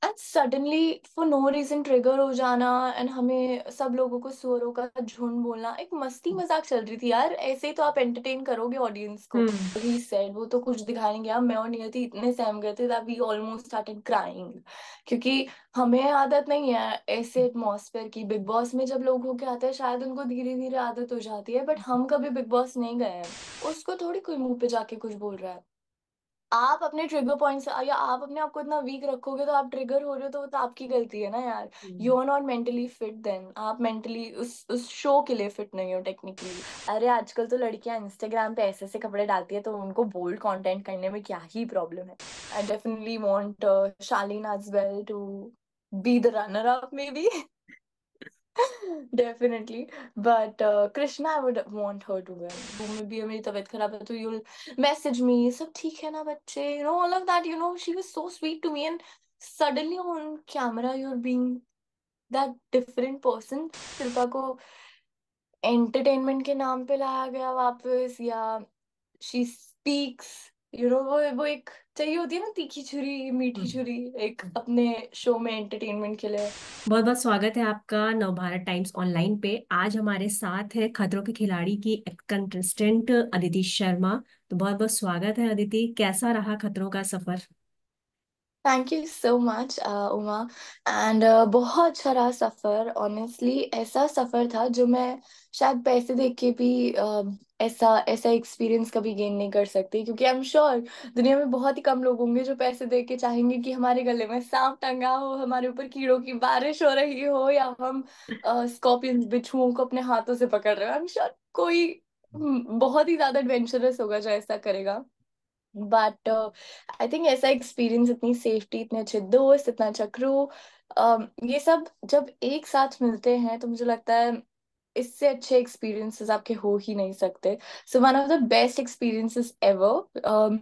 And suddenly for no reason trigger हो जाना, and हमें सब लोगों को सुअरों का झुंड बोलना। एक मस्ती मजाक चल रही थी यार, ऐसे ही तो आप एंटरटेन करोगे ऑडियंस को। हम्म। ही सेड वो तो कुछ दिखा नहीं गया। मैं और नियति इतने सहम गए थे that we almost started crying, क्योंकि हमें आदत नहीं है ऐसे एटमॉस्फेयर की। बिग बॉस में जब लोग होके आते हैं शायद उनको धीरे धीरे आदत हो जाती है, बट हम कभी बिग बॉस नहीं गए हैं। उसको थोड़ी कोई मुंह पे जाके कुछ बोल रहा है। आप अपने ट्रिगर पॉइंट्स या आप अपने आप को इतना वीक रखोगे तो आप ट्रिगर हो रहे हो, तो वो तो आपकी गलती है ना यार। You are not mentally fit, then आप मेंटली उस शो के लिए फिट नहीं हो टेक्निकली। अरे आजकल तो लड़कियां इंस्टाग्राम पे ऐसे ऐसे कपड़े डालती है, तो उनको बोल्ड कंटेंट करने में क्या ही प्रॉब्लम है। I definitely want Shalin as well to be the runner up may be. Definitely. But Krishna I would want her to win. Room में भी है, मेरी तबीयत खराब है तो यूल मैसेज मी सब ठीक है ना बच्चे, you know all of that, you know she was so sweet to me. And suddenly on camera you are being that different person. Shilpa को एंटरटेनमेंट के नाम पे लाया गया वापस, या शी स्पीक्स, यू नो वो एक चाहिए होती है ना तीखी छुरी मीठी हम्म। छुरी एक अपने शो में एंटरटेनमेंट के लिए। बहुत बहुत स्वागत है आपका नवभारत टाइम्स ऑनलाइन पे। आज हमारे साथ है खतरों के खिलाड़ी की कंटेस्टेंट अदिति शर्मा। तो बहुत बहुत स्वागत है अदिति, कैसा रहा खतरों का सफर? Thank you so much Uma. And बहुत अच्छा रहा सफ़र। ऑनेस्टली ऐसा सफ़र था जो मैं शायद पैसे देख के भी ऐसा ऐसा एक्सपीरियंस कभी गेन नहीं कर सकती, क्योंकि आई एम श्योर दुनिया में बहुत ही कम लोग होंगे जो पैसे दे के चाहेंगे कि हमारे गले में सांप टंगा हो, हमारे ऊपर कीड़ों की बारिश हो रही हो, या हम स्कॉर्पियंस बिच्छुओं को अपने हाथों से पकड़ रहे हो। आई एम श्योर कोई बहुत ही ज्यादा एडवेंचरस होगा जो ऐसा करेगा। बट आई थिंक ऐसा एक्सपीरियंस, इतनी सेफ्टी, इतने अच्छे दोस्त, इतना अच्छा क्रू, ये सब जब एक साथ मिलते हैं तो मुझे लगता है इससे अच्छे एक्सपीरियंसेस आपके हो ही नहीं सकते। So one of the best experiences ever.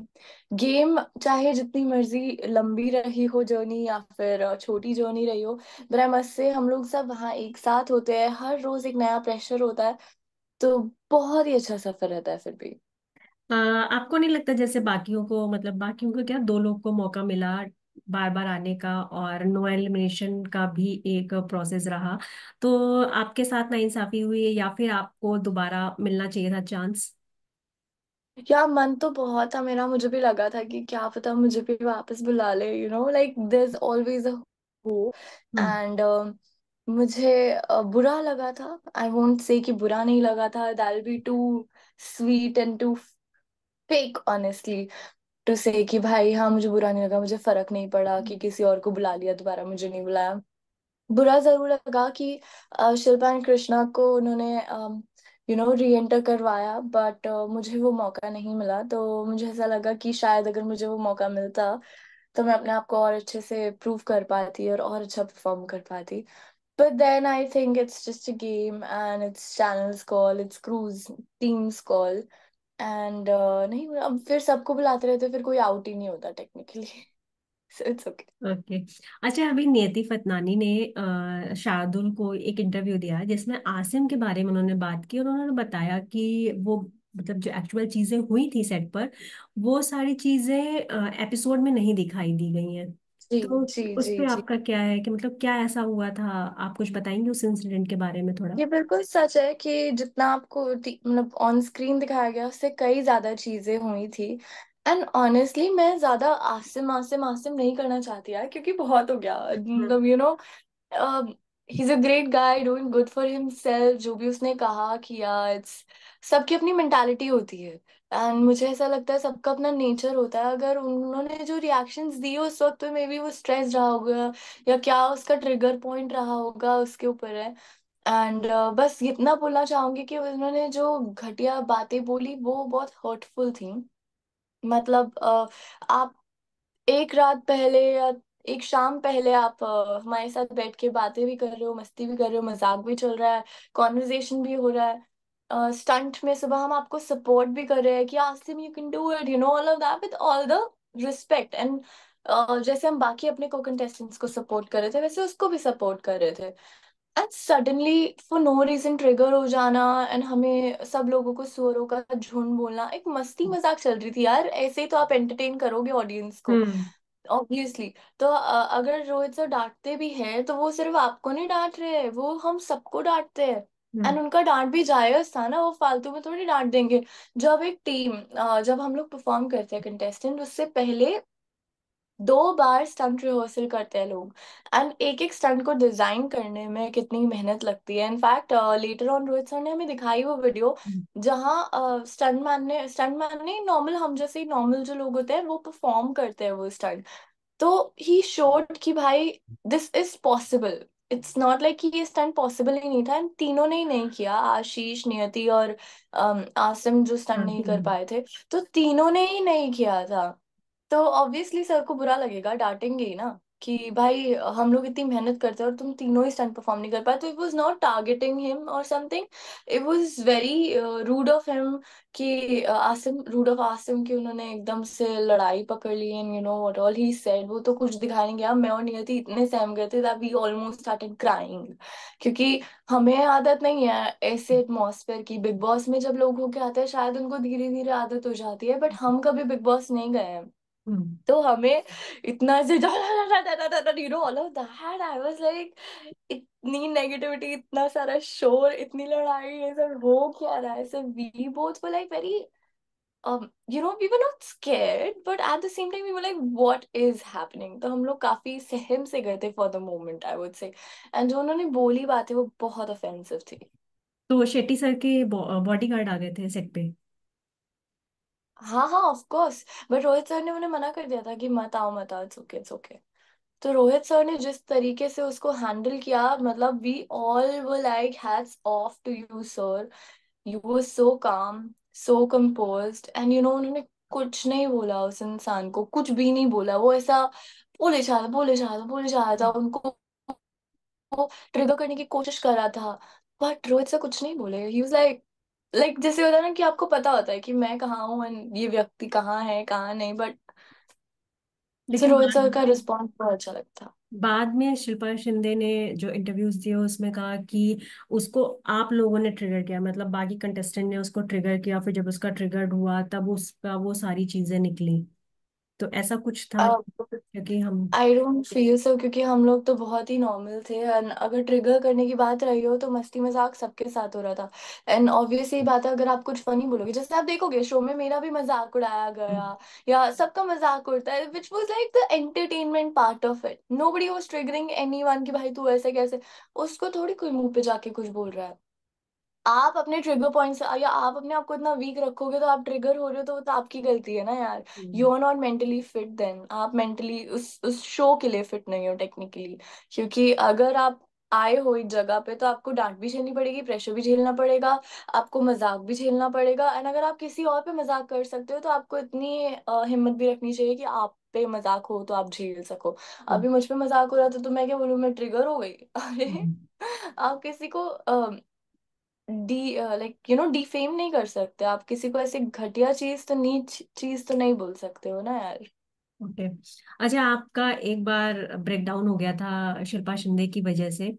Game चाहे जितनी मर्जी लंबी रही हो जर्नी, या फिर छोटी जर्नी रही हो, बट आई मस्ट से हम लोग सब वहाँ एक साथ होते हैं। हर रोज एक नया प्रेशर होता है, तो बहुत ही अच्छा सफर रहता है फिर भी। आपको नहीं लगता जैसे बाकियों को, मतलब बाकियों को क्या, दो लोग को मौका मिला बार बार आने का और नो एलिमिनेशन का भी एक प्रोसेस रहा, तो आपके साथ नाइंसाफी हुई या फिर आपको दोबारा मिलना चाहिए था चांस? यार मन तो बहुत था मेरा, मुझे भी लगा था कि क्या पता मुझे भी वापस बुला ले, you know like there is always a hope. Hmm. And मुझे बुरा लगा था। आई वोंट से कि बुरा नहीं लगा था, that be too sweet and too fake honestly to say कि भाई हाँ मुझे बुरा नहीं लगा, मुझे फर्क नहीं पड़ा कि किसी और को बुला लिया, दोबारा मुझे नहीं बुलाया। बुरा जरूर लगा कि शिल्पा एंड कृष्णा को उन्होंने री एंटर करवाया, बट मुझे वो मौका नहीं मिला। तो मुझे ऐसा लगा कि शायद अगर मुझे वो मौका मिलता तो मैं अपने आप को और अच्छे से प्रूव कर पाती और अच्छा परफॉर्म कर पाती। But then I think it's just a game, and it's channels call, it's crews teams call. And नहीं, अब फिर सबको बुलाते रहते फिर कोई आउट ही नहीं होता technically. So it's okay. Okay. अच्छा, अभी नियति फतनानी ने शार्दुल को एक इंटरव्यू दिया जिसमें आसिम के बारे में उन्होंने बात की और उन्होंने बताया कि वो, मतलब जो एक्चुअल चीजें हुई थी सेट पर, वो सारी चीजें एपिसोड में नहीं दिखाई दी गई हैं। जी तो जी उस जी पे जी। आपका क्या है कि मतलब क्या ऐसा हुआ था? आप कुछ बताएंगे उस इंसिडेंट के बारे में थोड़ा? ये बिल्कुल सच है कि जितना आपको मतलब ऑन स्क्रीन दिखाया गया उससे कई ज्यादा चीजें हुई थी। एंड ऑनेस्टली मैं ज्यादा आसिम आसिम आसिम नहीं करना चाहती यार, क्योंकि बहुत हो गया। हम्म। मतलब he is a great guy doing good for himself, जो भी उसने कहा किया, इट्स सबकी अपनी मेंटालिटी होती है। एंड मुझे ऐसा लगता है सबका अपना नेचर होता है। अगर उन्होंने जो रिएक्शंस दिए उस वक्त पे मे बी वो स्ट्रेस रहा होगा, या क्या उसका ट्रिगर पॉइंट रहा होगा, उसके ऊपर है। एंड बस इतना बोलना चाहूंगी कि उन्होंने जो घटिया बातें बोली वो बहुत हर्टफुल थी। मतलब आप एक रात पहले या एक शाम पहले आप हमारे साथ बैठ के बातें भी कर रहे हो, मस्ती भी कर रहे हो, मजाक भी चल रहा है, कॉन्वर्जेशन भी हो रहा है। स्टंट में सुबह हम आपको सपोर्ट भी कर रहे हैं कि Asim you can do it, you know all of that with all the respect. And जैसे हम बाकी अपने को कंटेस्टेंट्स को सपोर्ट कर रहे थे वैसे उसको भी सपोर्ट कर रहे थे। And suddenly for no reason trigger हो जाना, एंड हमें सब लोगों को सुअरों का झुंड बोलना। एक मस्ती मजाक चल रही थी यार, ऐसे ही तो आप एंटरटेन करोगे ऑडियंस को। हम्म। ऑब्वियसली। तो अगर रोहित सर डांटते भी हैं तो वो सिर्फ आपको नहीं डांट रहे हैं, वो हम सबको डांटते हैं। एंड हम्म। उनका डांट भी जायज था ना, वो फालतू में थोड़ी डांट देंगे। जब एक टीम, जब हम लोग परफॉर्म करते हैं कंटेस्टेंट, उससे पहले 2 बार स्टंट रिहर्सल करते हैं लोग। एंड एक एक स्टंट को डिजाइन करने में कितनी मेहनत लगती है। In fact later on Rohit sir ने हमें दिखाई वो वीडियो, जहाँ स्टंट मैन ने नॉर्मल, हम जैसे नॉर्मल जो लोग होते हैं वो परफॉर्म करते हैं वो स्टंट। तो ही शोड कि भाई this is possible. It's not like कि ये स्टंट पॉसिबल ही नहीं था। एंड तीनों ने ही नहीं किया, आशीष, नियति और आसिम जो स्टंट हाँ। नहीं कर पाए थे। तो तीनों ने ही नहीं किया था। तो ऑब्वियसली सर को बुरा लगेगा, डांटेंगे ही ना कि भाई हम लोग इतनी मेहनत करते हैं और तुम तीनों ही स्टंट परफॉर्म नहीं कर पाए। तो it was not targeting him और something, it was very rude of him कि आसिम, रूड ऑफ आसिम कि उन्होंने एकदम से लड़ाई पकड़ ली। And you know what all he said, वो तो कुछ दिखाई नहीं गया। मैं और नियति इतने सहम गए थे that we almost started crying, क्योंकि हमें आदत नहीं है ऐसे एटमॉस्फेयर की। बिग बॉस में जब लोग होके आते हैं शायद उनको धीरे धीरे आदत हो जाती है, बट हम कभी बिग बॉस नहीं गए हैं। हम्म। तो हमें इतना से you know all of that, I was like इतनी नेगेटिविटी, इतना सारा शोर, इतनी लड़ाई, ये सब हो क्या रहा है। So we both were like very, you know, we were not scared, but at the same time we were like what is happening। तो हम लोग काफी सहम से गए थे for the moment, I would say। And जो उन्होंने बोली बातें वो बहुत ऑफेंसिव थी। तो शेट्टी सर के बॉडी गार्ड आ गए थे सेट पे। हाँ हाँ of course, but Rohit sir ने उन्हें मना कर दिया था कि मत आओ मत आओ, इट्स ओके इट्स ओके। तो रोहित सर ने जिस तरीके से उसको हैंडल किया, मतलब we all were like hats off to you sir. You were so calm, so composed, and you know उन्होंने कुछ नहीं बोला उस इंसान को, कुछ भी नहीं बोला। वो ऐसा बोले जा रहा बोले जा रहा बोले जा रहा था, उनको वो ट्रिगर करने की कोशिश कर रहा था। बट रोहित सर कुछ नहीं बोले। ही वाज लाइक जैसे होता है ना कि आपको पता होता है कि मैं कहाँ हूँ and ये व्यक्ति कहाँ है कहाँ नहीं। बट लेकिन रोहित सर का रिस्पॉन्स बहुत अच्छा लगता। बाद में शिल्पा शिंदे ने जो इंटरव्यूज दिए उसमें कहा कि उसको आप लोगों ने ट्रिगर किया, मतलब बाकी कंटेस्टेंट ने उसको ट्रिगर किया, फिर जब उसका ट्रिगर्ड हुआ तब उसका वो सारी चीजें निकली। तो ऐसा कुछ था क्योंकि हम। आई डोंट फील सो, क्योंकि हम लोग तो बहुत ही नॉर्मल थे। एंड अगर ट्रिगर करने की बात रही हो तो मस्ती मजाक सबके साथ हो रहा था। एंड ऑब्वियस ये बात है, अगर आप कुछ फनी बोलोगे, जैसे आप देखोगे शो में मेरा भी मजाक उड़ाया गया या सबका मजाक उड़ता है, which was like the entertainment part of it. Nobody was triggering anyone कि भाई तू ऐसे कैसे। उसको थोड़ी कोई मुंह पे जाके कुछ बोल रहा है। आप अपने ट्रिगर पॉइंट्स या आप अपने आप को इतना वीक रखोगे तो आप ट्रिगर हो रहे हो, तो वो तो आपकी गलती है ना यार। You are not mentally fit then, आप मेंटली उस शो के लिए फिट नहीं हो टेक्निकली। क्योंकि अगर आप आए हो एक जगह पे तो आपको डांट भी झेलनी पड़ेगी, प्रेशर भी झेलना पड़ेगा, आपको मजाक भी झेलना पड़ेगा। एंड अगर आप किसी और पे मजाक कर सकते हो तो आपको इतनी हिम्मत भी रखनी चाहिए कि आप पे मजाक हो तो आप झेल सको। अभी मुझ पे मजाक हो रहा था तो मैं क्या बोलूं, मैं ट्रिगर हो गई। अरे आप किसी को D like you know defame नहीं कर सकते। आप किसी को ऐसे घटिया चीज तो, नीच चीज तो नहीं बोल सकते हो ना यार। ओके। अच्छा, आपका एक बार ब्रेक डाउन हो गया था शिल्पा शिंदे की वजह से,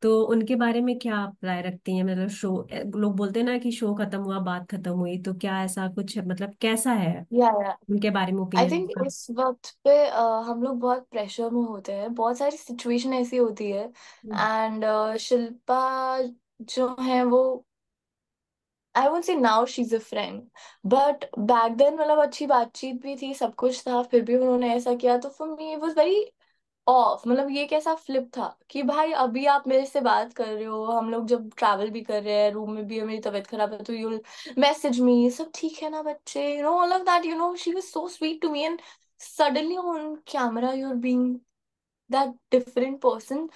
तो उनके बारे में क्या आप राय रखती हैं? मतलब शो, लोग बोलते हैं ना कि शो खत्म हुआ बात खत्म हुई, तो क्या ऐसा कुछ, मतलब कैसा है या उनके बारे में आई ओपिनियन थिंक आपका? इस वक्त पे हम लोग बहुत प्रेशर में होते हैं, बहुत सारी सिचुएशन ऐसी होती है। हम्म। एंड शिल्पा जो है वो, I won't say now she is a friend, but back then मतलब अच्छी बातचीत भी थी, सब कुछ था, फिर भी उन्होंने ऐसा किया। तो for me it was very of. मतलब ये कैसा फ्लिप था कि भाई अभी आप मेरे से बात कर रहे हो, हम लोग जब ट्रैवल भी कर रहे हैं, रूम में भी है, मेरी तबीयत खराब है तो यू मैसेज मी सब ठीक है ना बच्चे, you know all of that. You know she was so sweet to me, and suddenly on camera you are being that different person.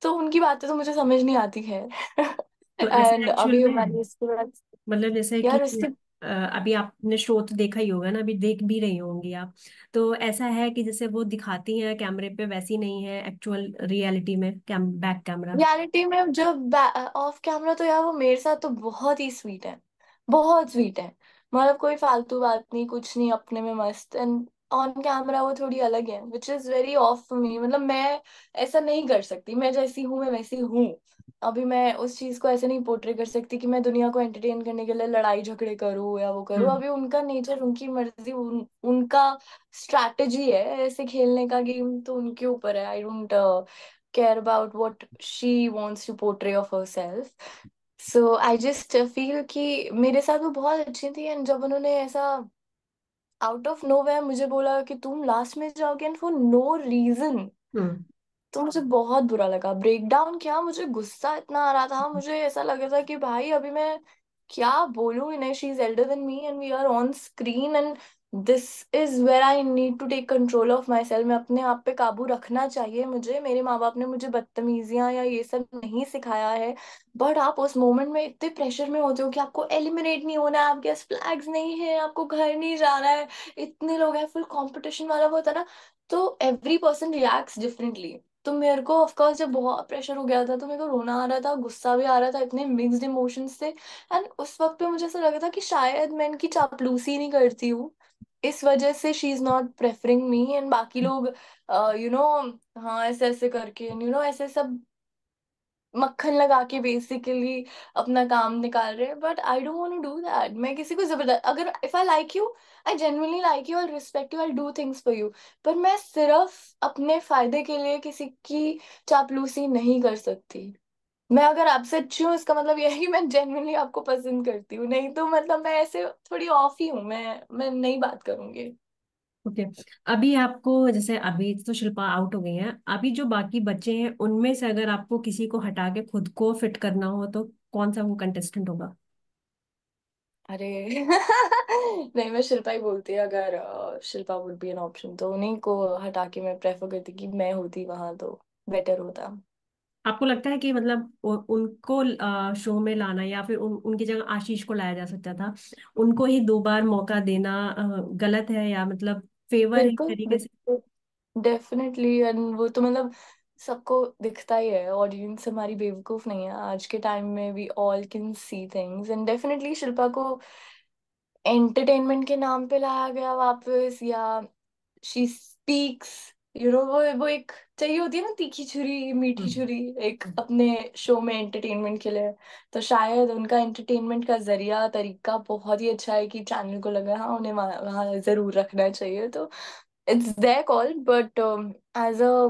तो उनकी बातें तो मुझे समझ नहीं आती है। तो ऐसा एंड एक्चुअल अभी में है? हमारी इसके बाद, मतलब जैसे कि यार उसके, अभी आपने शो तो देखा ही होगा ना, अभी देख भी रही होंगी आप, तो ऐसा है कि जैसे वो दिखाती हैं कैमरे पे वैसी नहीं है एक्चुअल रियलिटी में, बैक कैमरा? रियलिटी में जब ऑफ कैमरा तो यार वो मेरे साथ तो बहुत ही स्वीट है, बहुत स्वीट है। मतलब कोई फालतू बात नहीं, कुछ नहीं, अपने में मस्त। एंड ऑन कैमरा वो थोड़ी अलग है, which is very of for me. मतलब मैं ऐसा नहीं कर सकती, मैं जैसी हूँ मैं वैसी हूँ। अभी मैं उस चीज को ऐसे नहीं पोर्ट्रे कर सकती कि मैं दुनिया को एंटरटेन करने के लिए लड़ाई झगड़े करूँ या वो करूँ। हम्म। अभी उनका नेचर, उनकी मर्जी, उनका स्ट्रैटेजी है ऐसे खेलने का गेम, तो उनके ऊपर है। I don't care about what she wants to portray of herself. So I just feel कि मेरे साथ वो बहुत अच्छी थी, एंड जब उन्होंने ऐसा आउट ऑफ नोवेयर मुझे बोला कि तुम लास्ट में जाओगे एंड फॉर नो रीजन, हम्म। तो मुझे बहुत बुरा लगा। ब्रेक डाउन क्या, मुझे गुस्सा इतना आ रहा था, मुझे ऐसा लग रहा था कि भाई अभी मैं क्या बोलूं इन्हें। She is elder then me and we are on screen, and this is where I need to take control of myself. मैं अपने आप पे काबू रखना चाहिए मुझे। मेरे माँ बाप ने मुझे बदतमीजियां या ये सब नहीं सिखाया है, बट आप उस मोमेंट में इतने प्रेशर में होते हो कि आपको एलिमिनेट नहीं होना है, आपके पास फ्लैग्स नहीं है, आपको घर नहीं जाना है, इतने लोग हैं, फुल कंपटीशन वाला वो होता है ना। तो एवरी पर्सन रिएक्ट्स डिफरेंटली। तो मेरे को ऑफ कोर्स जब बहुत प्रेशर हो गया था तो मेरे को रोना आ रहा था, गुस्सा भी आ रहा था, इतने मिक्स्ड इमोशंस थे। एंड उस वक्त पे मुझे ऐसा लगा था कि शायद मैं इनकी चापलूसी नहीं करती हूँ, इस वजह से she is not preferring me, and बाकी लोग यू नो हाँ ऐसे ऐसे करके ऐसे सब मक्खन लगा के बेसिकली अपना काम निकाल रहे हैं। But I don't want to do that. मैं किसी को जबरदस्त, अगर if I like you, I genuinely like you, I respect you, I do things for you. पर मैं सिर्फ अपने फायदे के लिए किसी की चापलूसी नहीं कर सकती। मैं अगर आपसे अच्छी हूँ इसका मतलब यह है कि मैं जेन्युइनली आपको पसंद करती हूँ, नहीं तो मतलब मैं ऐसे थोड़ी ऑफ ही हूँ। मैं नहीं बात करूंगी। ओके। अभी आपको, जैसे अभी तो शिल्पा आउट हो गई है, अभी जो बाकी बच्चे हैं उनमें से अगर आपको किसी को हटा के खुद को फिट करना हो तो कौन सा वो कंटेस्टेंट होगा? अरे नहीं, मैं शिल्पा ही बोलती है। अगर Shilpa would be an option तो उन्हीं को हटा के मैं प्रेफर करती कि मैं होती वहां तो बेटर होता। आपको लगता है कि मतलब उनको शो में लाना, या फिर उनकी जगह आशीष को लाया जा सकता था? उनको ही दो बार मौका देना गलत है, या मतलब फेवर एक बिल्कुल तरीके से? बिल्कुल, डेफिनेटली। एंड वो तो मतलब सबको दिखता ही है, ऑडियंस हमारी बेवकूफ नहीं है आज के टाइम में। We all can see things, and definitely Shilpa को एंटरटेनमेंट के नाम पे लाया गया वापस, या शी स्पीक्स वो एक चाहिए होती है ना, तीखी छुरी मीठी हम्म। छुरी, एक अपने शो में एंटरटेनमेंट के लिए। तो शायद उनका एंटरटेनमेंट का जरिया तरीका बहुत ही अच्छा है कि चैनल को लगा हाँ उन्हें वहाँ वहाँ जरूर रखना चाहिए। तो it's there call, but as a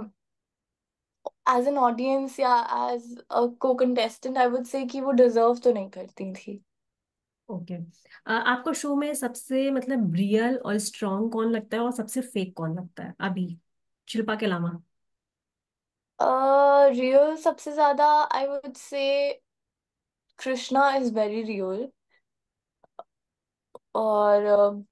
as an audience या as a co contestant I would say कि वो डिजर्व तो नहीं करती थी। ओके। आपको शो में सबसे मतलब रियल और स्ट्रॉन्ग कौन लगता है, और सबसे फेक कौन लगता है अभी, शिल्पा के अलावा? रियल सबसे ज्यादा आई वुड से कृष्णा इज वेरी रियल। और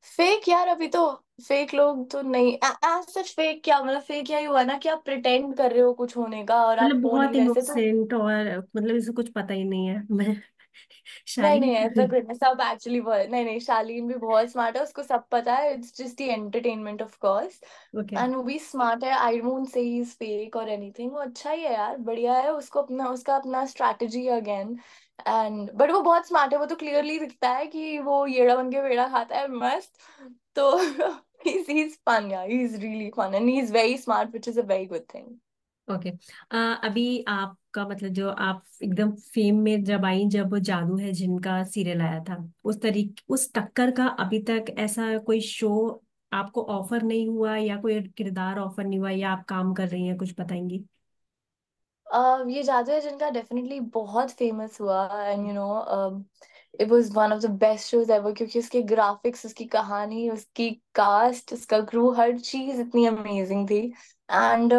फेक यार, अभी तो फेक लोग तो नहीं। सच फेक क्या, मतलब फेक क्या ही हुआ ना कि आप प्रिटेंड कर रहे हो कुछ होने का और आप मतलब हो बहुत नहीं वैसे तो। इनोसेंट, और मतलब इसे कुछ पता ही नहीं है। मैं नहीं नहीं, ऐसा शालीन। कुछ नहीं, सब एक्चुअली बहुत, नहीं नहीं, शालीन भी बहुत स्मार्ट है, उसको सब पता है। It's just the entertainment of course. Okay. And वो भी स्मार्ट है, आई वोंट से ही इज फेक और एनीथिंग। वो अच्छा ही है यार, बढ़िया है। उसको अपना, उसका अपना स्ट्रैटेजी अगेन। एंड बट वो बहुत स्मार्ट है, वो तो क्लियरली दिखता है कि वो येड़ा बन के वेड़ा खाता है मस्त। तो he's fun, yeah, he's really fun and he's very smart, which is a very good thing. Okay. अभी आपका मतलब, जो आप एकदम फेम में जब आई, जब वो जादू है जिनका सीरियल आया था, उस टक्कर का अभी तक ऐसा कोई शो आपको ऑफर नहीं हुआ, या कोई किरदार ऑफर नहीं हुआ, या आप काम कर रही हैं, कुछ बताएंगी? ये जादू है जिनका डेफिनेटली बहुत फेमस हुआ, and it was one of the best shows ever, क्योंकि उसके ग्राफिक्स, उसकी कहानी, उसकी कास्ट, उसका क्रू, हर चीज इतनी अमेजिंग थी। एंड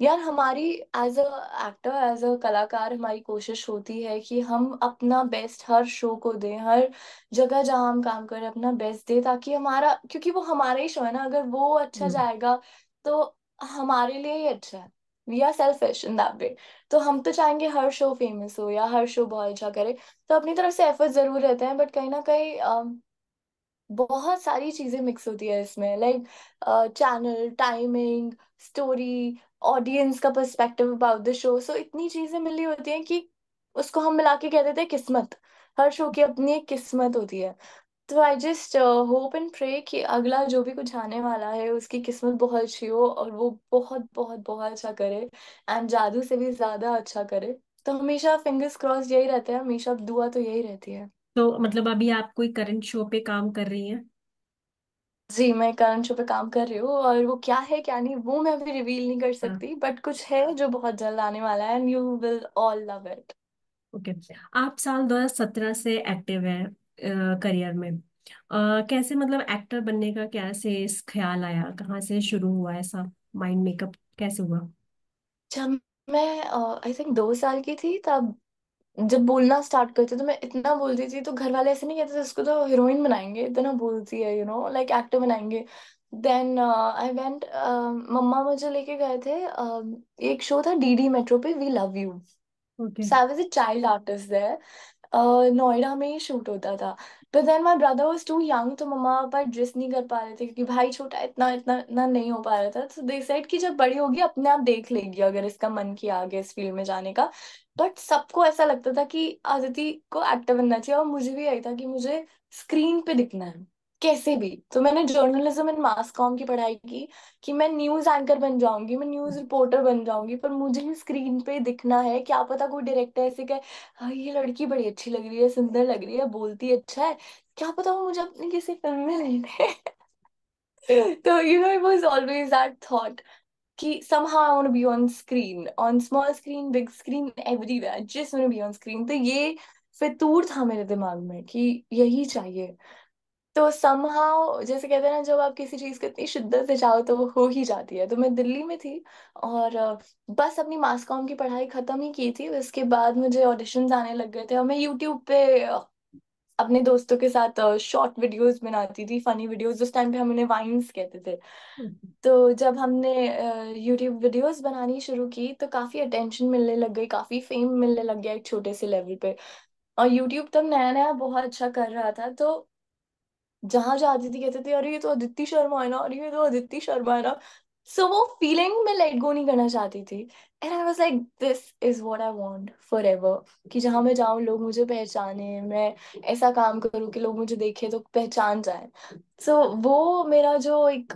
यार हमारी as a actor, as a कलाकार, हमारी कोशिश होती है कि हम अपना बेस्ट हर शो को दें, हर जगह जहां हम काम करें अपना बेस्ट दें, ताकि हमारा, क्योंकि वो हमारा ही शो है ना, अगर वो अच्छा हम्म। जाएगा तो हमारे लिए ही अच्छा है। We are selfish in that way. तो हम तो चाहेंगे हर शो फेमस हो या हर शो बहुत अच्छा करे, तो अपनी तरफ से एफर्ट जरूर रहते हैं, बट कहीं ना कहीं बहुत सारी चीजें मिक्स होती है इसमें, like channel timing, story, audience का पर्सपेक्टिव अबाउट द शो। सो इतनी चीजें मिली होती हैं कि उसको हम मिला के कह देते हैं किस्मत। हर शो की अपनी एक किस्मत होती है। तो I just hope and pray कि अगला जो भी कुछ आने वाला है उसकी किस्मत बहुत अच्छी हो और वो बहुत बहुत बहुत अच्छा करे, एंड जादू से भी ज्यादा अच्छा करे। तो हमेशा फिंगर्स क्रॉस यही रहता है, हमेशा दुआ तो यही रहती है। तो मतलब अभी आप कोई करंट शो पे काम कर रही हैं? जी, मैं करंट शो पे काम कर रही हूँ, और वो क्या है क्या नहीं वो मैं अभी रिवील नहीं कर हाँ। सकती, बट कुछ है जो बहुत जल्द आने वाला है, and you will all love it. Okay. आप साल 2017 से एक्टिव हैं करियर में। कैसे मतलब एक्टर बनने का कैसे इस ख्याल आया, कहाँ से शुरू हुआ ऐसा माइंड मेकअप कैसे हुआ? जब मैं आई थिंक 2 साल की थी, तब जब बोलना स्टार्ट करती तो मैं इतना बोलती थी, तो घर वाले ऐसे नहीं कहते थे इसको तो हीरोइन बनाएंगे, इतना बोलती है, लाइक एक्टर बनाएंगे। देन आई वेंट, मम्मा मुझे लेके गए थे, एक शो था डीडी मेट्रो पे, we love you. Okay. So I was a child artist there. Noida में ही शूट होता था। But then my brother was too young, तो मम्मा पापा एडजस्ट नहीं कर पा रहे थे क्योंकि भाई छोटा है, इतना इतना इतना नहीं हो पा रहा था। तो दे सेड कि जब बड़ी होगी अपने आप देख लेगी अगर इसका मन किया आगे इस फील्ड में जाने का। बट सबको ऐसा लगता था कि आदिति को एक्टर बनना चाहिए, और मुझे भी यही था कि मुझे स्क्रीन पे दिखना है कैसे भी। तो मैंने जर्नलिज्म एंड मास कॉम की पढ़ाई की कि मैं न्यूज एंकर बन जाऊंगी, मैं न्यूज रिपोर्टर बन जाऊंगी, पर मुझे ही स्क्रीन पे दिखना है। क्या पता कोई डायरेक्टर ऐसे कहे, हाँ ये लड़की बड़ी अच्छी लग रही है, सुंदर लग रही है, बोलती अच्छा है, क्या पता वो मुझे अपनी किसी फिल्म में ले ले। तो it was always that thought कि somehow I want to be on screen, on small screen, big screen, everywhere. I just want to be on screen. तो ये फितूर था मेरे दिमाग में कि यही चाहिए। तो somehow जैसे कहते हैं ना, जब आप किसी चीज को इतनी शिद्दत से चाहो तो वो हो ही जाती है। तो मैं दिल्ली में थी, और बस अपनी मास कॉम की पढ़ाई खत्म ही की थी। उसके बाद मुझे ऑडिशंस आने लग गए थे, और मैं यूट्यूब पे अपने दोस्तों के साथ शॉर्ट वीडियोस बनाती थी, फनी वीडियोस। उस टाइम पे हम उन्हें वाइन्स कहते थे। तो जब हमने यूट्यूब वीडियोस बनानी शुरू की तो काफी अटेंशन मिलने लग गई, काफी फेम मिलने लग गया एक छोटे से लेवल पे। और यूट्यूब तब नया नया बहुत अच्छा कर रहा था, तो जहां जाती थी कहते थे अरे ये तो अदिति शर्मा है ना, अरे ये तो अदिति शर्मा है ना। सो वो फीलिंग मैं लेट गो नहीं करना चाहती थी, and I was like this is what I want for ever, कि जहां मैं जाऊं लोग मुझे पहचाने, मैं ऐसा काम करूं कि लोग मुझे देखे तो पहचान जाए। सो वो मेरा जो एक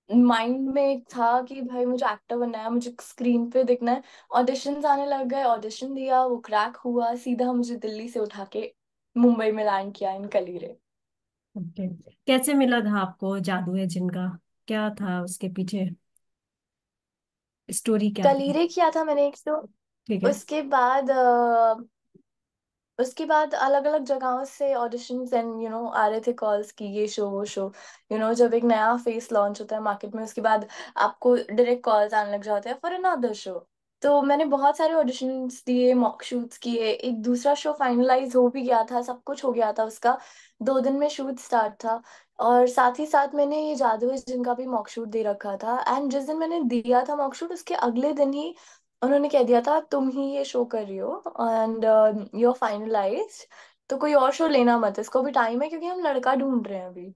माइंड में एक था कि भाई मुझे एक्टर बनना है, मुझे स्क्रीन पे दिखना है। ऑडिशंस आने लग गए, ऑडिशन दिया, वो क्रैक हुआ, सीधा मुझे दिल्ली से उठा के मुंबई में लैंड किया इन कलीरे। ओके। कैसे मिला था आपको जादू है जिनका? क्या था उसके पीछे, स्टोरी क्या थी? कलीरे किया था मैंने एक तो। ठीक है। उसके बाद उसके बाद अलग अलग जगहों से ऑडिशंस एंड आ रहे थे कॉल्स की ये शो वो शो। जब एक नया फेस लॉन्च होता है मार्केट में, उसके बाद आपको डायरेक्ट कॉल्स आने लग जाते हैं फॉर अनदर शो। तो मैंने बहुत सारे ऑडिशंस दिए, मॉक शूट्स किए, एक दूसरा शो फाइनलाइज हो भी गया था, सब कुछ हो गया था उसका। 2 दिन में शूट स्टार्ट था, और साथ ही साथ मैंने ये जादू है जिनका भी मॉक शूट दे रखा था। एंड जिस दिन मैंने दिया था मॉक शूट, उसके अगले दिन ही उन्होंने कह दिया था तुम ही ये शो कर रही हो, एंड यू आर फाइनलाइज्ड, तो कोई और शो लेना मत, इसको भी टाइम है क्योंकि हम लड़का ढूंढ रहे हैं अभी।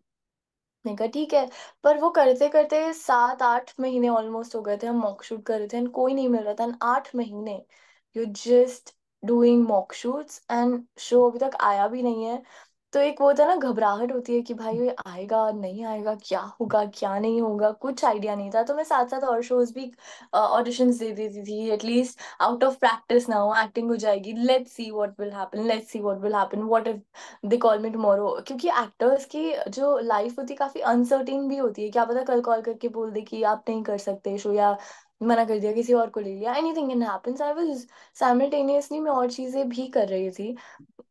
मैंने कहा ठीक है। पर वो करते करते 7-8 महीने ऑलमोस्ट हो गए थे, हम मॉक शूट कर रहे थे एंड कोई नहीं मिल रहा था। एंड 8 महीने you just doing mock shoots, and show अभी तक आया भी नहीं है। तो एक वो होता है ना, घबराहट होती है कि भाई ये आएगा नहीं आएगा, क्या होगा क्या नहीं होगा, कुछ आइडिया नहीं था। तो मैं साथ साथ और शोज भी ऑडिशंस दे देती थी, एटलीस्ट आउट ऑफ प्रैक्टिस ना हो, एक्टिंग हो जाएगी, let's see what will happen, let's see what will happen, what if they call me tomorrow. क्योंकि एक्टर्स की जो लाइफ होती है काफी अनसर्टेन भी होती है, क्या पता कल कॉल करके बोल दे कि आप नहीं कर सकते शो, या मना कर दिया, किसी और को ले लिया, anything can happen. I was simultaneously मैं और चीजें भी कर रही थी।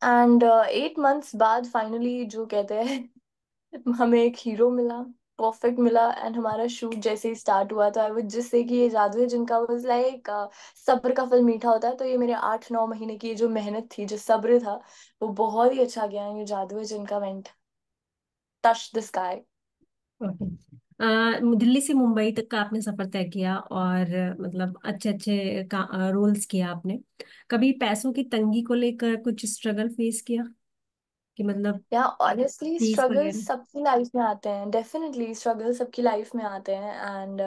एंड 8 मंथ्स बाद फाइनली जो कहते हैं हमें एक हीरो मिला, परफेक्ट मिला, एंड हमारा शूट जैसे ही स्टार्ट हुआ तो आई वुड जस्ट से कि ये जादू है जिनका वाज लाइक सब्र का फल मीठा होता है। तो ये मेरे 8-9 महीने की जो मेहनत थी, जो सब्र था, वो बहुत ही अच्छा गया। ये जादू है जिनका went touch the sky. Okay. Delhi से मुंबई तक का आपने सफर तय किया और मतलब अच्छे अच्छे रोल्स किया आपने। कभी पैसों की तंगी को लेकर कुछ स्ट्रगल फेस किया कि मतलब या ऑनेस्टली फीस स्ट्रगल्स वगैरह? सबकी लाइफ में आते हैं, डेफिनेटली स्ट्रगल सबकी लाइफ में आते हैं। एंड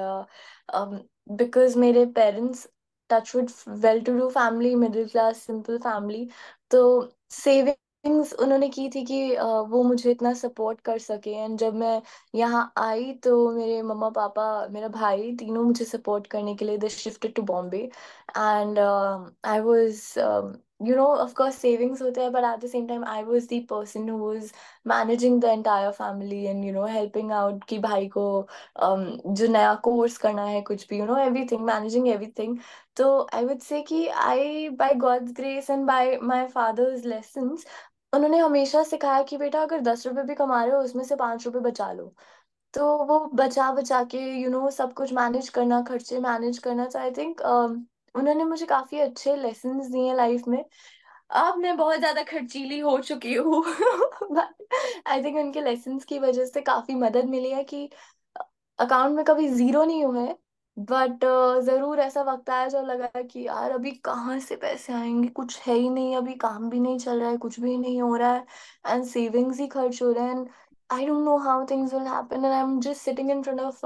बिकॉज मेरे parents touch wood well to do family, middle class simple family, तो सेविंग सेविंग्स उन्होंने की थी कि वो मुझे इतना सपोर्ट कर सके। एंड जब मैं यहाँ आई तो मेरे मम्मा पापा मेरा भाई तीनों मुझे सपोर्ट करने के लिए they shifted to Bombay. And I was of course savings होते हैं, but at the same time I was the person who was managing the entire family and helping out कि भाई को जो नया कोर्स करना है कुछ भी everything, managing everything। तो आई वुड से कि I by God's grace and by my father's lessons उन्होंने हमेशा सिखाया कि बेटा अगर 10 रुपए भी कमा रहे हो उसमें से 5 रुपए बचा लो। तो वो बचा बचा के सब कुछ मैनेज करना, खर्चे मैनेज करना। तो आई थिंक उन्होंने मुझे काफी अच्छे लेसन्स दिए लाइफ में। अब मैं बहुत ज्यादा खर्चीली हो चुकी हूँ बट आई थिंक उनके लेसन्स की वजह से काफी मदद मिली है कि अकाउंट में कभी जीरो नहीं हुआ है। बट जरूर ऐसा वक्त आया जब लगा कि यार अभी कहाँ से पैसे आएंगे, कुछ है ही नहीं, अभी काम भी नहीं चल रहा है, कुछ भी नहीं हो रहा है एंड सेविंग्स ही खर्च हो रहे हैं। I don't know how things will happen, and I'm just sitting in front of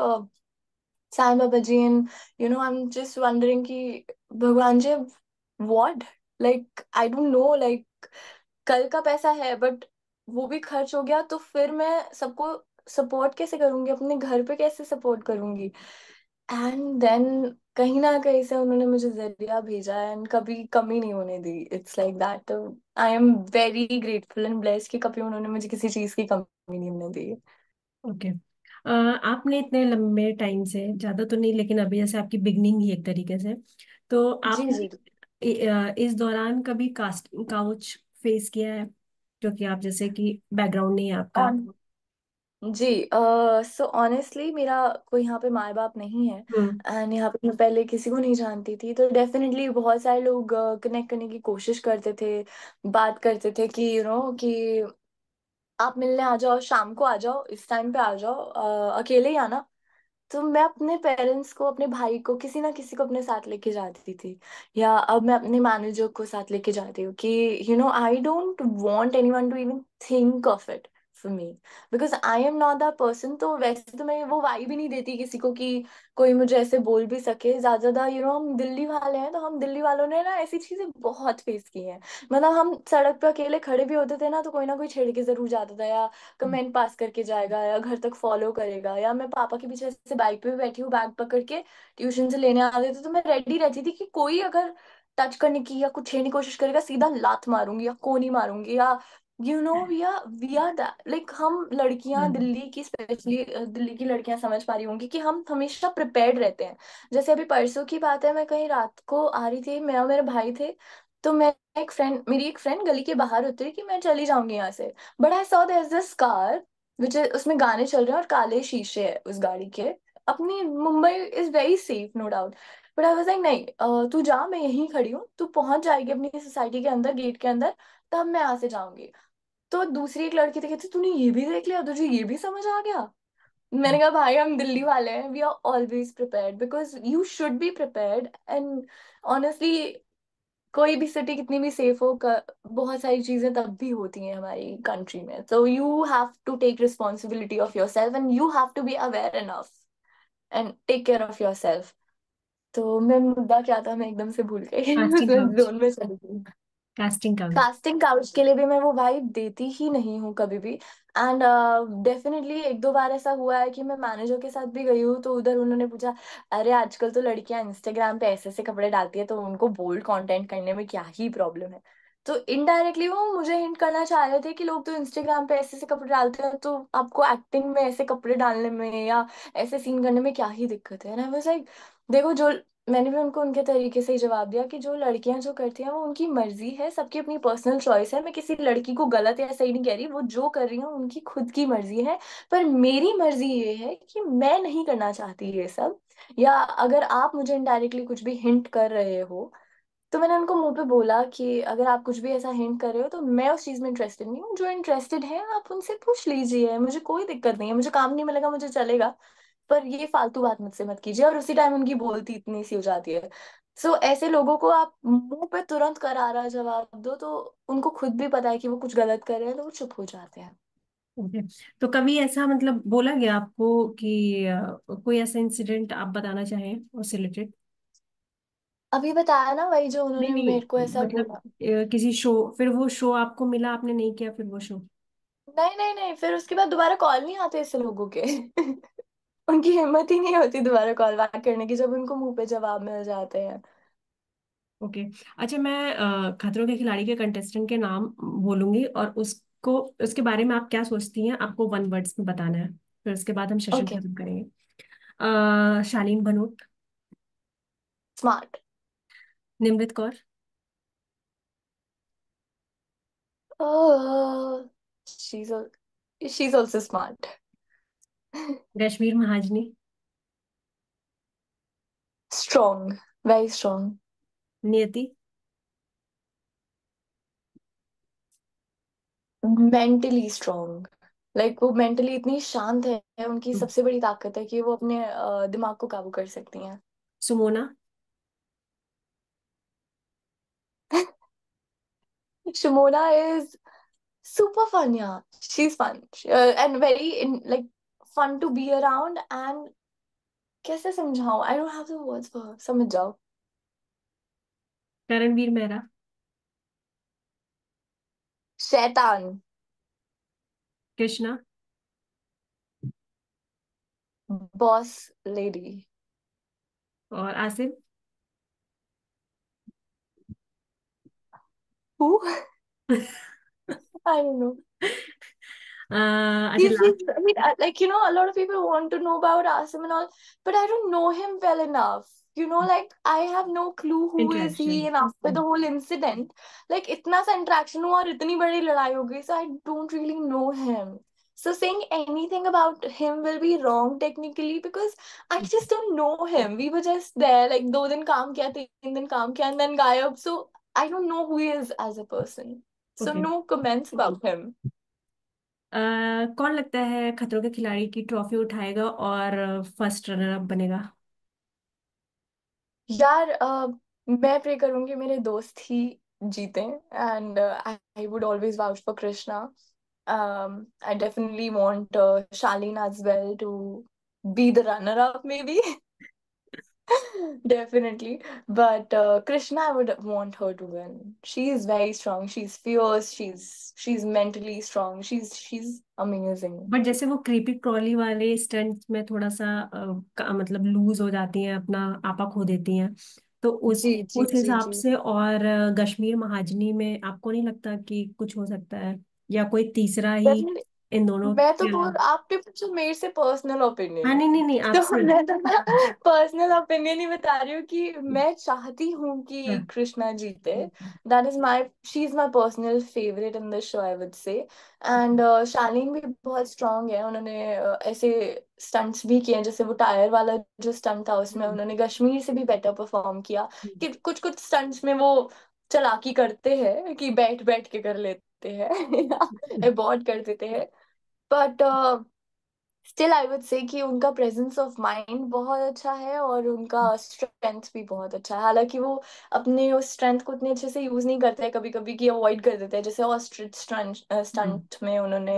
Sai Baba ji, and I'm just wondering कि भगवान जी what, like I don't know, like कल का पैसा है बट वो भी खर्च हो गया तो फिर मैं सबको सपोर्ट कैसे करूंगी, अपने घर पे कैसे सपोर्ट करूंगी। एंड देन कहीं ना कहीं से उन्होंने मुझे जरिया भेजा एंड कभी कमी नहीं होने दी। It's like that. तो I am very grateful and blessed कि कभी उन्होंने मुझे किसी चीज की कमी नहीं होने दी। ओके। आपने इतने लंबे टाइम से, ज्यादा तो नहीं लेकिन अभी जैसे आपकी बिगनिंग ही एक तरीके से, तो जी आपने जी। इस दौरान कभी कास्ट काउच फेस किया है, क्योंकि आप जैसे कि बैकग्राउंड नहीं है आपका। On ji. सो ऑनेस्टली मेरा कोई यहाँ पे माँ बाप नहीं है हम्म। एंड यहाँ पे मैं पहले किसी को नहीं जानती थी। तो डेफिनेटली बहुत सारे लोग कनेक्ट करने की कोशिश करते थे, बात करते थे कि कि आप मिलने आ जाओ, शाम को आ जाओ, इस टाइम पे आ जाओ, अकेले ही आना। तो मैं अपने पेरेंट्स को, अपने भाई को, किसी ना किसी को अपने साथ लेके जाती थी। या अब मैं अपने मैनेजर को साथ लेके जाती हूँ कि I don't want anyone to even think of it for me, because I am not that person. तो वैसे तो मैं वो वाइब भी नहीं देती किसी को कि कोई मुझे ऐसे बोल भी सके। ज्यादा हम दिल्ली वाले हैं तो हम दिल्ली वालों ने ना ऐसी चीजें बहुत फेस की हैं। मतलब हम सड़क पे अकेले खड़े भी होते थे ना तो कोई ना कोई छेड़ के जरूर जाता था, या कमेंट पास करके जाएगा, या घर तक फॉलो करेगा। या मैं पापा के पीछे ऐसे बाइक पे भी बैठी हूँ, बैग पकड़ के ट्यूशन से लेने आते थे तो मैं रेडी रहती थी कि कोई अगर टच करने की या कुछ छेड़ने की कोशिश करेगा सीधा लात मारूंगी या कोनी मारूंगी। या वी आर दैट, लाइक हम लड़कियां हम्म। दिल्ली की, स्पेशली दिल्ली की लड़कियां समझ पा रही होंगी कि हम हमेशा प्रिपेयर्ड रहते हैं। जैसे अभी परसों की बात है, मैं कहीं रात को आ रही थी, मैं और मेरे भाई थे। तो मेरी एक फ्रेंड गली के बाहर उतरी कि मैं चली जाऊंगी यहाँ से। But I saw there is this car which is, उसमें गाने चल रहे हैं और काले शीशे है उस गाड़ी के। अपनी Mumbai is very safe no doubt. But I was like नहीं, तू जा, मैं यहीं खड़ी हूँ, तू पहुंच जाएगी अपनी सोसाइटी के अंदर, गेट के अंदर, तब मैं यहाँ से जाऊंगी। तो दूसरी एक लड़की थी, कहती तूने ये भी देख लिया, तुझे ये भी समझ आ गया। मैंने कहा भाई हम दिल्ली वाले हैं, we are always prepared, because you should be prepared. And honestly कोई भी सिटी कितनी भी सेफ हो, बहुत सारी चीजें तब भी होती हैं हमारी कंट्री में। तो you have to take responsibility of yourself and you have to be aware enough and take care of yourself. तो मैं मुद्दा क्या था, मैं एकदम से भूल गई कास्टिंग उसमें काउच। जोन में चली गई। Casting couch. कास्टिंग काउच के लिए भी मैं वो वाइब देती ही नहीं हूँ कभी भी। एंड डेफिनेटली एक दो बार ऐसा हुआ है कि मैं मैनेजर के साथ भी गई हूँ तो उधर उन्होंने पूछा, अरे आजकल तो लड़कियां इंस्टाग्राम पे ऐसे ऐसे कपड़े डालती है तो उनको बोल्ड कंटेंट करने में क्या ही प्रॉब्लम है। तो इनडायरेक्टली वो मुझे हिंट करना चाह रहे थे कि लोग तो इंस्टाग्राम पे ऐसे ऐसे कपड़े डालते हैं तो आपको एक्टिंग में ऐसे कपड़े डालने में या ऐसे सीन करने में क्या ही दिक्कत है। एंड आई वाज लाइक देखो, जो मैंने भी उनको उनके तरीके से ही जवाब दिया कि जो लड़कियां जो करती हैं वो उनकी मर्जी है, सबकी अपनी पर्सनल चॉइस है। मैं किसी लड़की को गलत या सही नहीं कह रही, वो जो कर रही है उनकी खुद की मर्जी है। पर मेरी मर्जी ये है कि मैं नहीं करना चाहती ये सब। या अगर आप मुझे इनडायरेक्टली कुछ भी हिंट कर रहे हो तो मैंने उनको मुंह पे बोला कि अगर आप कुछ भी ऐसा हिंट कर रहे हो तो मैं उस चीज में इंटरेस्टेड नहीं हूँ। जो इंटरेस्टेड है आप उनसे पूछ लीजिए, मुझे कोई दिक्कत नहीं है, मुझे काम नहीं मिलेगा, मुझे चलेगा। पर ये फालतू बात मुझसे मत कीजिए। और उसी टाइम उनकी बोलती इतनी सी हो जाती है। सो ऐसे लोगों को आप मुंह पे तुरंत करारा जवाब दो तो उनको खुद भी पता है कि वो कुछ गलत कर रहे हैं तो वो चुप हो जाते हैं। ओके। तो कभी ऐसा मतलब बोला गया आपको, कि कोई ऐसा इंसिडेंट आप बताना चाहें उससे रिलेटेड? अभी बताया ना वही जो नहीं उन्होंने नहीं, मेरे को ऐसा मतलब बोला। किसी शो, फिर वो शो आपको मिला, आपने नहीं किया फिर वो शो? नहीं नहीं नहीं, फिर उसके बाद दोबारा कॉल नहीं आते ऐसे लोगों के। उनकी हिम्मत ही नहीं होती दोबारा कॉल बैक करने की जब उनको मुंह पे जवाब मिल जाते हैं। ओके। अच्छा, मैं खतरों के खिलाड़ी के कंटेस्टेंट के नाम बोलूंगी, और उसको, उसके बारे में आप क्या सोचती हैं, आपको वन वर्ड्स में बताना है। फिर उसके बाद हम सेशन ओके। खत्म करेंगे। Shalin Bhanot. Smart. Nimrit Kaur. She's she's also smart. Rashmir Mahajani. Strong, very strong. Niyati. Mentally strong. Like वो मेंटली इतनी शांत है, उनकी सबसे बड़ी ताकत है कि वो अपने दिमाग को काबू कर सकती हैं। Sumona. Simona is super fun, yeah. She's fun, and very like fun to be around, and कैसे समझाऊं, I don't have the words for her. समझ जाओ। करणवीर मेहरा। शैतान। कृष्णा। Boss lady. और Asif. Who? I don't know. अच्छा, I mean, like, a lot of people want to know about Asim and all, but I don't know him well enough. Like, I have no clue who is interaction. he, and after the whole incident, like, इतना सा interaction हुआ और इतनी बड़ी लड़ाई हो गई, so I don't really know him. So saying anything about him will be wrong technically because I just don't know him. We were just there, like, 2 दिन काम किया, 3 दिन काम किया, and then गायब. So I don't know who he is as a person. So okay. no comments about him. कौन लगता है खतरों के खिलाड़ी की ट्रॉफी उठाएगा और फर्स्ट रनर अप बनेगा? यार मैं प्रे करूंगी मेरे दोस्त ही जीते, and I would always vouch for Krishna. I definitely want Shalin as well to be the runner up may be. Definitely. But Krishna, I would want her to win. She is very strong. She's fierce. She's mentally strong. She's amazing. But जैसे वो creepy Crawley वाले stunt में थोड़ा सा मतलब loose हो जाती हैं, अपना आपा खो देती हैं, तो उस जी जी उस जी हिसाब जी। से, और कश्मीर महाजनी में आपको नहीं लगता कि कुछ हो सकता है, या कोई तीसरा ही इन दोनों मैं तो के बोल, अलावा? आपने पूछा मेरे से पर्सनल हाँ, ओपिनियन, नहीं नहीं नहीं, तो आपसे। मैं तो पर्सनल ओपिनियन ही बता रही हूँ कि मैं चाहती हूँ कि हाँ। कृष्णा जीते। That is my she is my personal favourite in the show I would say. And Shalin भी बहुत स्ट्रांग है, उन्होंने ऐसे स्टंट्स भी किए हैं, जैसे वो टायर वाला जो स्टंट था उसमें उन्होंने कश्मीर से भी बेटर परफॉर्म किया। कि कुछ कुछ स्टंट्स में वो चालाकी करते हैं कि बैठ बैठ के कर लेते हैं या अबॉर्ड कर देते हैं, but still I would say कि उनका प्रेजेंस ऑफ माइंड बहुत अच्छा है और उनका स्ट्रेंथ भी बहुत अच्छा है। हालांकि वो अपने उस स्ट्रेंथ को उतने अच्छे से यूज नहीं करते हैं, कभी कभी कि अवॉइड कर देते हैं, जैसे ऑस्ट्रिच हम्म स्टंट में उन्होंने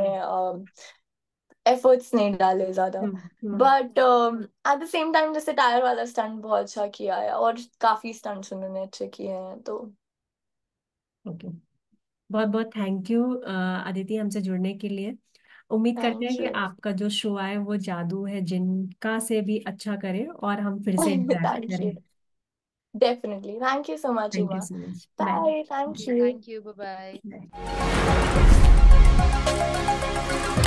एफर्ट्स नहीं डाले ज्यादा। Hmm. But at the same time जैसे टायर वाला स्टंट बहुत अच्छा किया है और काफी स्टंट्स उन्होंने अच्छे किए हैं, तो ओके। बहुत बहुत थैंक यू अदिति, हमसे जुड़ने के लिए। उम्मीद करते हैं थैंक कि यू। आपका जो शो आए वो जादू है जिनका से भी अच्छा करे, और हम फिर से इंटरेक्ट थैंक करें। You. Definitely, thank you so much thank you Uma. So much, bye. Bye, thank ji you. Thank you, bye bye. Bye.